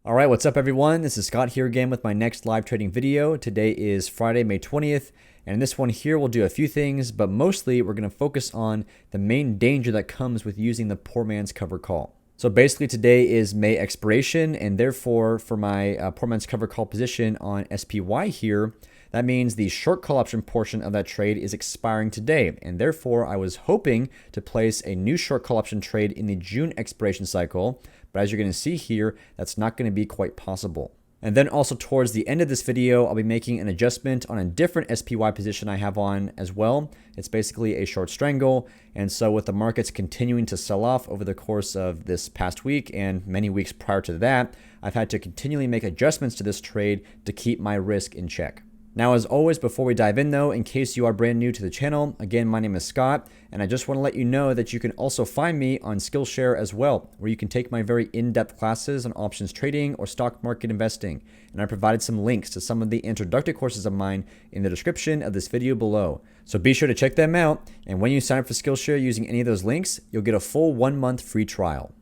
All right, what's up everyone? This is Scott here again with my next live trading video. Today is Friday, May 20th, and in this one here we'll do a few things, but mostly we're going to focus on the main danger that comes with using the poor man's cover call. So basically today is May expiration, and therefore for my poor man's cover call position on SPY here, that means the short call option portion of that trade is expiring today, and therefore I was hoping to place a new short call option trade in the June expiration cycle, but as you're going to see here, that's not going to be quite possible. And then also towards the end of this video, I'll be making an adjustment on a different SPY position I have on as well. It's basically a short strangle. And so with the markets continuing to sell off over the course of this past week and many weeks prior to that, I've had to continually make adjustments to this trade to keep my risk in check. Now, as always, before we dive in though, in case you are brand new to the channel, again, my name is Scott, and I just want to let you know that you can also find me on SKILLSHARE as well, where you can take my very in-depth classes on options trading or stock market investing. And I provided some links to some of the introductory courses of mine in the description of this video below. So be sure to check them out, and when you sign up for SKILLSHARE using any of those links, you'll get a full 1-month free trial.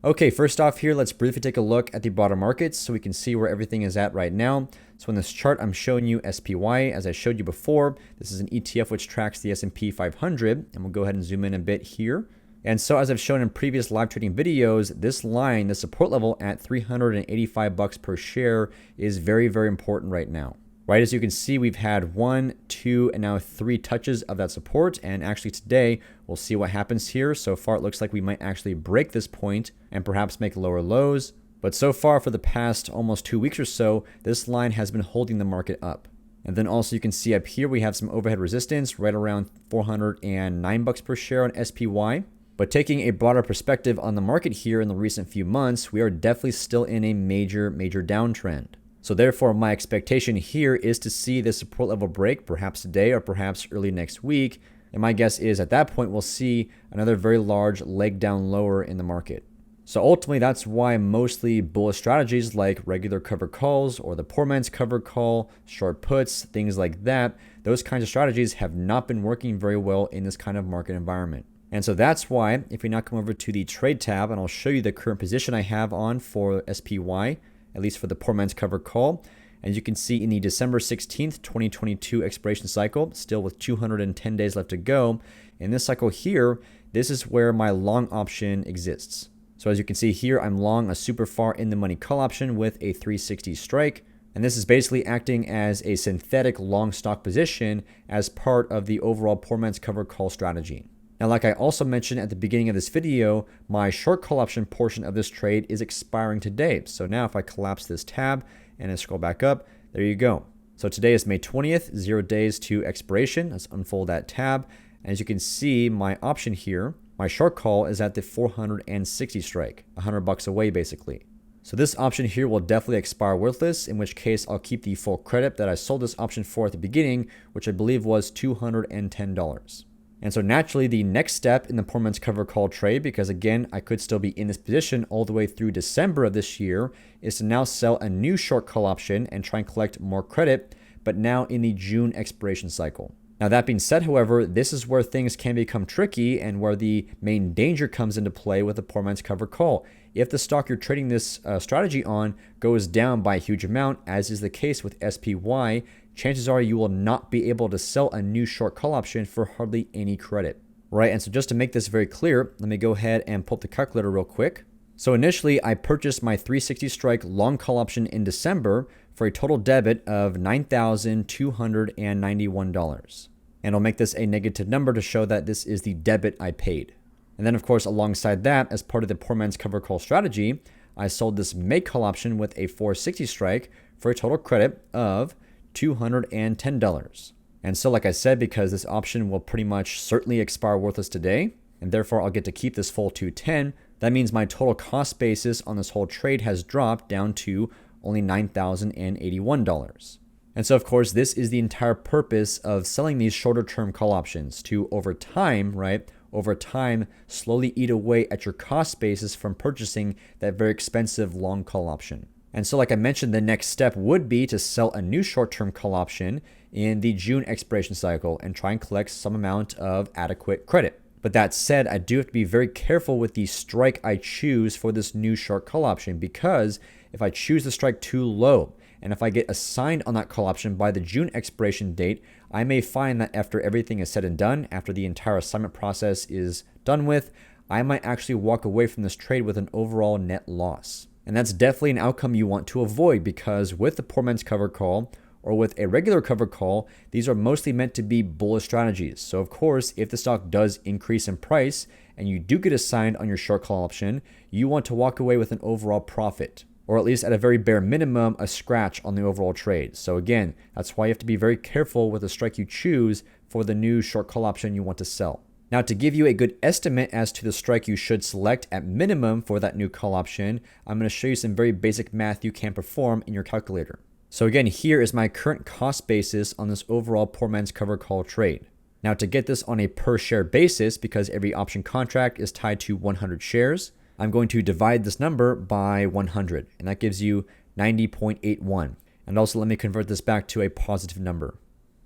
Okay, first off here, let's briefly take a look at the broader markets so we can see where everything is at right now. So in this chart, I'm showing you SPY. As I showed you before, this is an ETF which tracks the S&P 500, and we'll go ahead and zoom in a bit here. And so as I've shown in previous live trading videos, this line, the support level at $385 per share is very, very important right now. Right, as you can see, we've had 1, 2, and now 3 touches of that support. And actually today, we'll see what happens here. So far, it looks like we might actually break this point and perhaps make lower lows. But so far, for the past almost 2 weeks or so, this line has been holding the market up. And then also you can see up here, we have some overhead resistance right around $409 per share on SPY. But taking a broader perspective on the market here in the recent few months, we are definitely still in a major downtrend. So therefore, my expectation here is to see this support level break, perhaps today or perhaps early next week. And my guess is at that point, we'll see another very large leg down lower in the market. So ultimately, that's why mostly bullish strategies like regular cover calls or the poor man's cover call, short puts, things like that, those kinds of strategies have not been working very well in this kind of market environment. And so that's why if we now come over to the trade tab, and I'll show you the current position I have on for SPY, at least for the poor man's cover call. As you can see in the December 16th, 2022 expiration cycle, still with 210 days left to go. In this cycle here, this is where my long option exists. So as you can see here, I'm long a super far in the money call option with a 360 strike. And this is basically acting as a synthetic long stock position as part of the overall poor man's cover call strategy. Now, like I also mentioned at the beginning of this video, my short call option portion of this trade is expiring today. So now if I collapse this tab and I scroll back up, there you go. So today is May 20th, 0 days to expiration. Let's unfold that tab. And as you can see, my option here, my short call is at the 460 strike, $100 away basically. So this option here will definitely expire worthless, in which case I'll keep the full credit that I sold this option for at the beginning, which I believe was $210. And so naturally, the next step in the poor man's cover call trade, because again, I could still be in this position all the way through December of this year, is to now sell a new short call option and try and collect more credit, but now in the June expiration cycle. Now that being said, however, this is where things can become tricky and where the main danger comes into play with the poor man's cover call. If the stock you're trading this strategy on goes down by a huge amount, as is the case with SPY, chances are you will not be able to sell a new short call option for hardly any credit, right? And so just to make this very clear, let me go ahead and pull up the calculator real quick. So initially, I purchased my 360 strike long call option in December for a total debit of $9,291. And I'll make this a negative number to show that this is the debit I paid. And then of course, alongside that, as part of the poor man's cover call strategy, I sold this make call option with a 460 strike for a total credit of $210. And so like I said, because this option will pretty much certainly expire worthless today, and therefore I'll get to keep this full 210, that means my total cost basis on this whole trade has dropped down to only $9,081. And so of course, this is the entire purpose of selling these shorter term call options, to over time, right? Over time, slowly eat away at your cost basis from purchasing that very expensive long call option. And so like I mentioned, the next step would be to sell a new short-term call option in the June expiration cycle and try and collect some amount of adequate credit. But that said, I do have to be very careful with the strike I choose for this new short call option, because if I choose the strike too low, and if I get assigned on that call option by the June expiration date, I may find that after everything is said and done, after the entire assignment process is done with, I might actually walk away from this trade with an overall net loss. And that's definitely an outcome you want to avoid, because with the poor man's cover call or with a regular cover call, these are mostly meant to be bullish strategies. So of course, if the stock does increase in price and you do get assigned on your short call option, you want to walk away with an overall profit, or at least at a very bare minimum, a scratch on the overall trade. So again, that's why you have to be very careful with the strike you choose for the new short call option you want to sell. Now, to give you a good estimate as to the strike you should select at minimum for that new call option, I'm going to show you some very basic math you can perform in your calculator. So again, here is my current cost basis on this overall poor man's cover call trade. Now, to get this on a per share basis, because every option contract is tied to 100 shares, I'm going to divide this number by 100, and that gives you 90.81. And also let me convert this back to a positive number.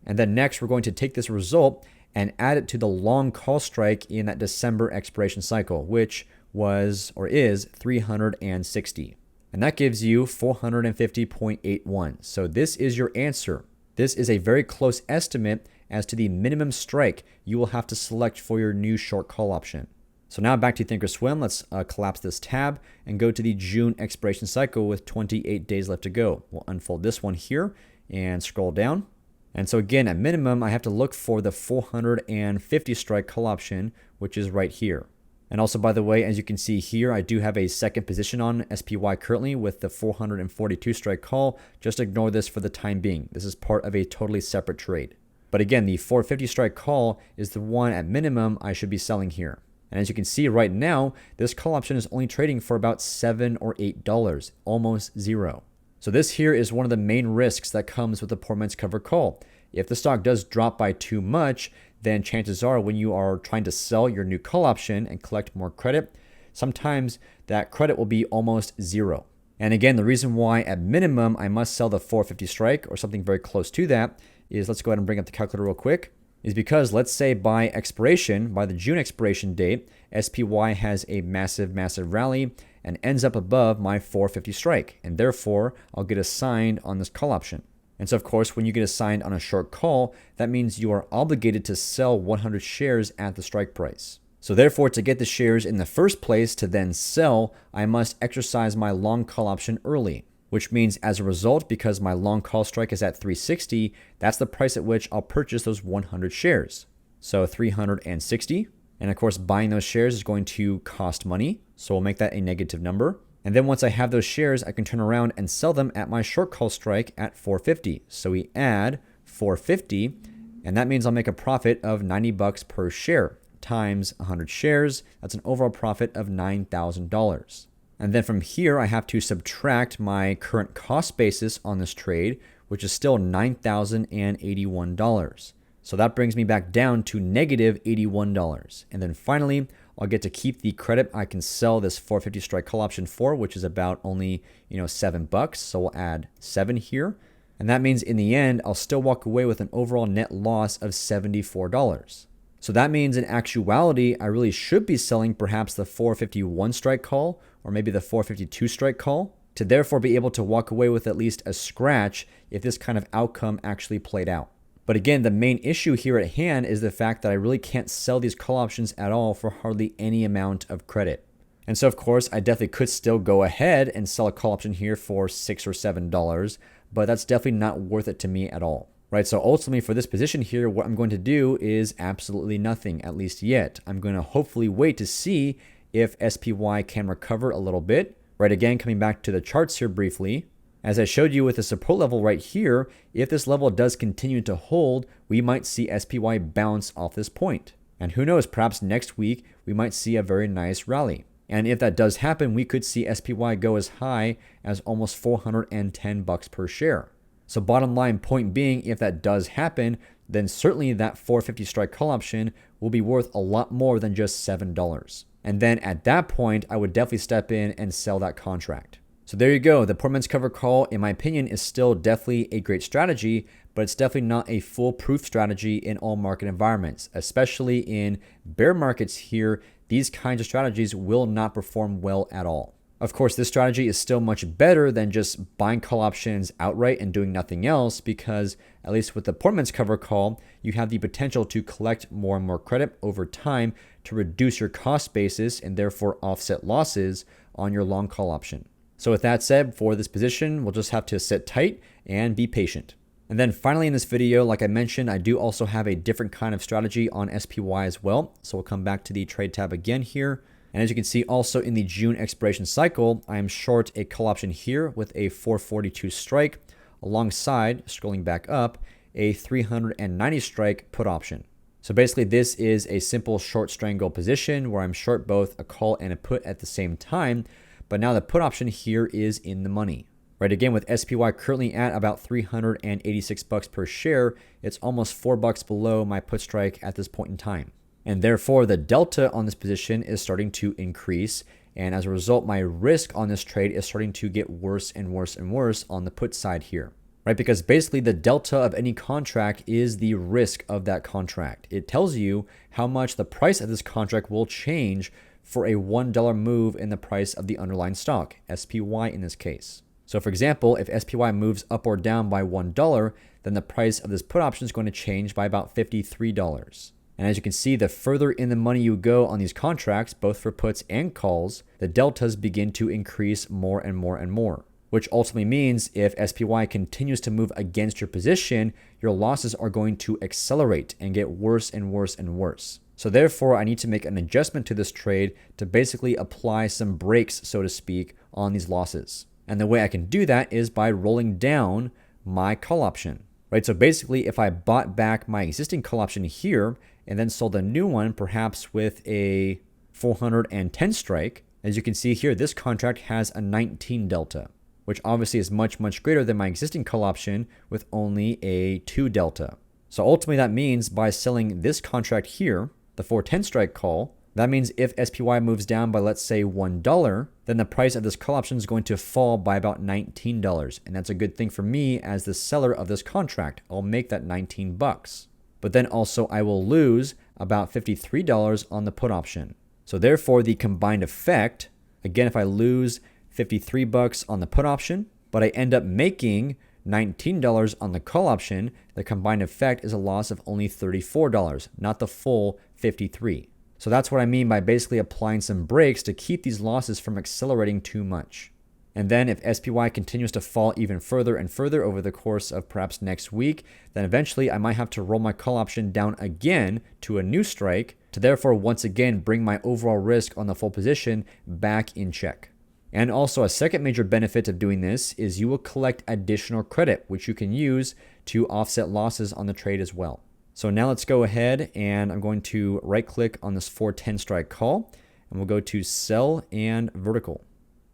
And then next, we're going to take this result and add it to the long call strike in that December expiration cycle, which was or is 360. And that gives you 450.81. So this is your answer. This is a very close estimate as to the minimum strike you will have to select for your new short call option. So now back to thinkorswim. Let's collapse this tab and go to the June expiration cycle with 28 days left to go. We'll unfold this one here and scroll down. And so again, at minimum, I have to look for the 450 strike call option, which is right here. And also, by the way, as you can see here, I do have a second position on SPY currently with the 442 strike call. Just ignore this for the time being. This is part of a totally separate trade. But again, the 450 strike call is the one at minimum I should be selling here. And as you can see right now, this call option is only trading for about $7 or $8, almost zero. So this here is one of the main risks that comes with the poor man's cover call. If the stock does drop by too much, then chances are when you are trying to sell your new call option and collect more credit, sometimes that credit will be almost zero. And again, the reason why at minimum I must sell the 450 strike or something very close to that is, let's go ahead and bring up the calculator real quick, is because let's say by expiration, by the June expiration date, SPY has a massive rally and ends up above my 450 strike. And therefore, I'll get assigned on this call option. And so, of course, when you get assigned on a short call, that means you are obligated to sell 100 shares at the strike price. So therefore, to get the shares in the first place to then sell, I must exercise my long call option early, which means as a result, because my long call strike is at 360, that's the price at which I'll purchase those 100 shares. So 360. And of course, buying those shares is going to cost money. So we'll make that a negative number. And then once I have those shares, I can turn around and sell them at my short call strike at 450. So we add 450, and that means I'll make a profit of $90 per share times 100 shares. That's an overall profit of $9,000. And then from here, I have to subtract my current cost basis on this trade, which is still $9,081. So that brings me back down to negative $81. And then finally, I'll get to keep the credit I can sell this 450 strike call option for, which is about only, $7. So we'll add 7 here. And that means in the end, I'll still walk away with an overall net loss of $74. So that means in actuality, I really should be selling perhaps the 451 strike call or maybe the 452 strike call to therefore be able to walk away with at least a scratch if this kind of outcome actually played out. But again, the main issue here at hand is the fact that I really can't sell these call options at all for hardly any amount of credit. And so, of course, I definitely could still go ahead and sell a call option here for $6 or $7, but that's definitely not worth it to me at all. Right, so ultimately for this position here, what I'm going to do is absolutely nothing, at least yet. I'm going to hopefully wait to see if SPY can recover a little bit. Right, again, coming back to the charts here briefly. As I showed you with the support level right here, if this level does continue to hold, we might see SPY bounce off this point. And who knows, perhaps next week we might see a very nice rally. And if that does happen, we could see SPY go as high as almost $410 per share. So bottom line point being, if that does happen, then certainly that 450 strike call option will be worth a lot more than just $7. And then at that point, I would definitely step in and sell that contract. So there you go. The poor man's cover call, in my opinion, is still definitely a great strategy, but it's definitely not a foolproof strategy in all market environments, especially in bear markets here. These kinds of strategies will not perform well at all. Of course, this strategy is still much better than just buying call options outright and doing nothing else, because at least with the poor man's cover call, you have the potential to collect more and more credit over time to reduce your cost basis and therefore offset losses on your long call option. So with that said, for this position, we'll just have to sit tight and be patient. And then finally in this video, like I mentioned, I do also have a different kind of strategy on SPY as well. So we'll come back to the trade tab again here. And as you can see, also in the June expiration cycle, I am short a call option here with a 442 strike alongside, scrolling back up, a 390 strike put option. So basically this is a simple short strangle position where I'm short both a call and a put at the same time. But now the put option here is in the money. Right, again, with SPY currently at about 386 bucks per share, it's almost $4 below my put strike at this point in time. And therefore, the delta on this position is starting to increase. And as a result, my risk on this trade is starting to get worse and worse and worse on the put side here. Right, because basically the delta of any contract is the risk of that contract. It tells you how much the price of this contract will change for a $1 move in the price of the underlying stock, SPY in this case. So for example, if SPY moves up or down by $1, then the price of this put option is going to change by about $53. And as you can see, the further in the money you go on these contracts, both for puts and calls, the deltas begin to increase more and more and more, which ultimately means if SPY continues to move against your position, your losses are going to accelerate and get worse and worse and worse. So therefore, I need to make an adjustment to this trade to basically apply some brakes, so to speak, on these losses. And the way I can do that is by rolling down my call option, right? So basically, if I bought back my existing call option here and then sold a new one, perhaps with a 410 strike, as you can see here, this contract has a 19 delta, which obviously is much, much greater than my existing call option with only a 2 delta. So ultimately, that means by selling this contract here, the 410 strike call, that means if SPY moves down by, let's say, $1, then the price of this call option is going to fall by about $19. And that's a good thing for me as the seller of this contract. I'll make that 19 bucks. But then also I will lose about $53 on the put option. So therefore, the combined effect, again, if I lose 53 bucks on the put option, but I end up making $19 on the call option, the combined effect is a loss of only $34, not the full 53. So that's what I mean by basically applying some brakes to keep these losses from accelerating too much. And then if SPY continues to fall even further and further over the course of perhaps next week, then eventually I might have to roll my call option down again to a new strike to therefore once again bring my overall risk on the full position back in check. And also a second major benefit of doing this is you will collect additional credit, which you can use to offset losses on the trade as well. So now let's go ahead and I'm going to right click on this 410 strike call and we'll go to sell and vertical.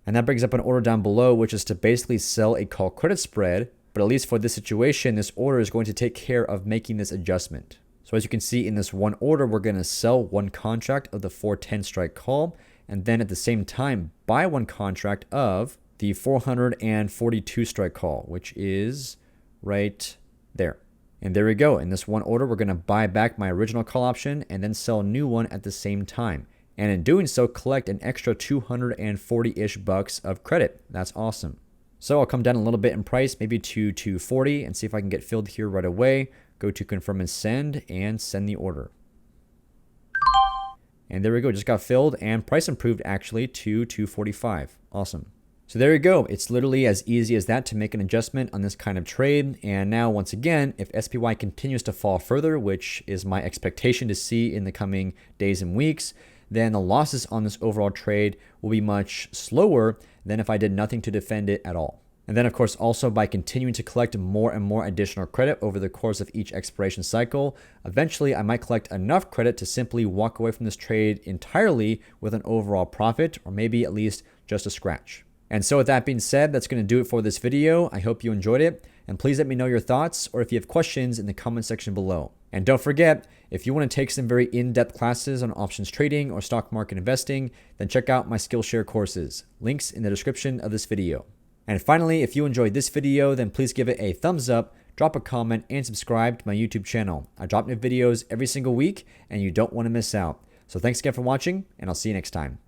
And that brings up an order down below, which is to basically sell a call credit spread. But at least for this situation, this order is going to take care of making this adjustment. So as you can see in this one order, we're going to sell one contract of the 410 strike call, and then at the same time, buy one contract of the 442 strike call, which is right there. And there we go. In this one order, we're going to buy back my original call option and then sell a new one at the same time. And in doing so, collect an extra 240-ish bucks of credit. That's awesome. So I'll come down a little bit in price, maybe to 240 and see if I can get filled here right away. Go to confirm and send the order. And there we go, just got filled and price improved actually to 245. Awesome. So there you go. It's literally as easy as that to make an adjustment on this kind of trade. And now once again, if SPY continues to fall further, which is my expectation to see in the coming days and weeks, then the losses on this overall trade will be much slower than if I did nothing to defend it at all. And then of course, also by continuing to collect more and more additional credit over the course of each expiration cycle, eventually I might collect enough credit to simply walk away from this trade entirely with an overall profit, or maybe at least just a scratch. And so with that being said, that's going to do it for this video. I hope you enjoyed it, and please let me know your thoughts or if you have questions in the comment section below. And don't forget, if you want to take some very in-depth classes on options trading or stock market investing, then check out my SKILLSHARE courses. Links in the description of this video. And finally, if you enjoyed this video, then please give it a thumbs up, drop a comment, and subscribe to my YouTube channel. I drop new videos every single week, and you don't want to miss out. So thanks again for watching, and I'll see you next time.